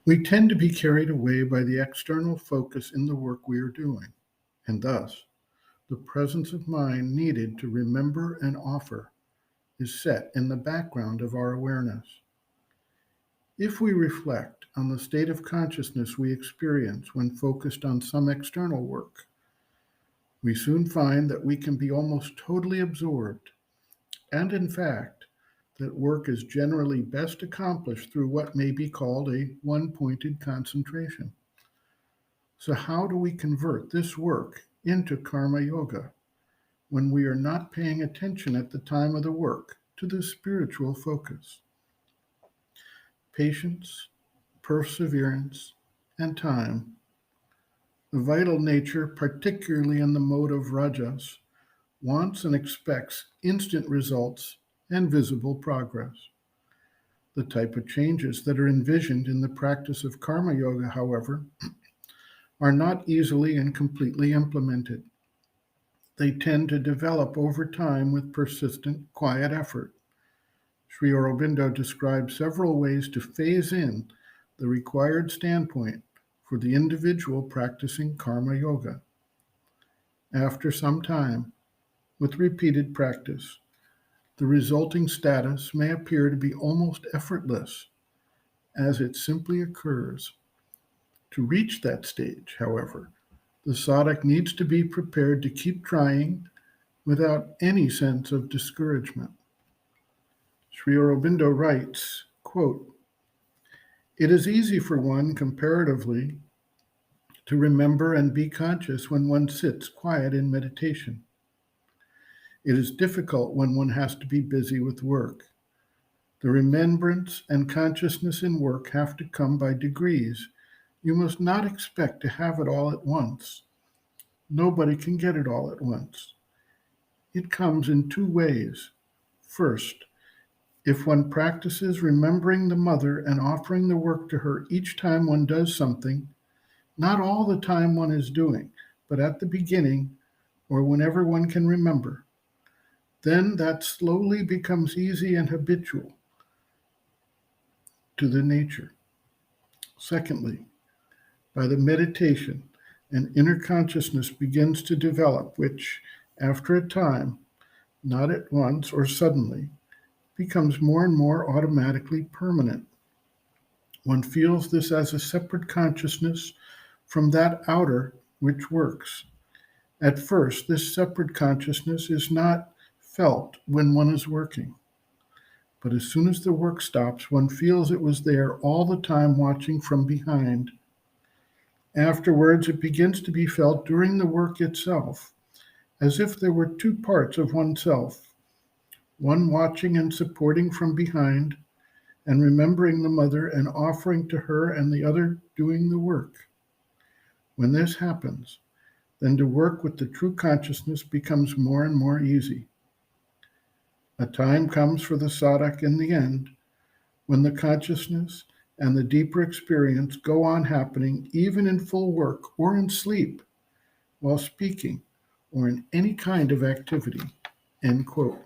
We tend to be carried away by the external focus in the work we are doing, and thus, the presence of mind needed to remember and offer is set in the background of our awareness. If we reflect on the state of consciousness we experience when focused on some external work, we soon find that we can be almost totally absorbed, and in fact, that work is generally best accomplished through what may be called a one-pointed concentration. So how do we convert this work into karma yoga when we are not paying attention at the time of the work to the spiritual focus? Patience, perseverance, and time, the vital nature, particularly in the mode of rajas, wants and expects instant results and visible progress. The type of changes that are envisioned in the practice of karma yoga, however, are not easily and completely implemented. They tend to develop over time with persistent, quiet effort. Sri Aurobindo describes several ways to phase in the required standpoint for the individual practicing karma yoga. After some time, with repeated practice, the resulting status may appear to be almost effortless, as it simply occurs. To reach that stage, however, the sadhak needs to be prepared to keep trying without any sense of discouragement. Sri Aurobindo writes, quote, "It is easy for one, comparatively, to remember and be conscious when one sits quiet in meditation. It is difficult when one has to be busy with work. The remembrance and consciousness in work have to come by degrees. You must not expect to have it all at once. Nobody can get it all at once. It comes in two ways. First, if one practices remembering the mother and offering the work to her each time one does something, not all the time one is doing, but at the beginning or whenever one can remember, then that slowly becomes easy and habitual to the nature. Secondly, by the meditation, an inner consciousness begins to develop, which, after a time, not at once or suddenly, becomes more and more automatically permanent. One feels this as a separate consciousness from that outer which works. At first, this separate consciousness is not felt when one is working. But as soon as the work stops, one feels it was there all the time watching from behind. Afterwards, it begins to be felt during the work itself, as if there were two parts of oneself, one watching and supporting from behind, and remembering the mother and offering to her, and the other doing the work. When this happens, then to work with the true consciousness becomes more and more easy. A time comes for the sadhak in the end when the consciousness and the deeper experience go on happening even in full work or in sleep, while speaking, or in any kind of activity." End quote.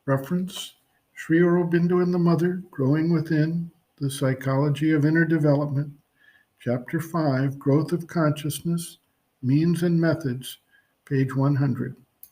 Reference, Sri Aurobindo and the Mother, Growing Within, The Psychology of Inner Development, Chapter 5, Growth of Consciousness, Means and Methods, page 100.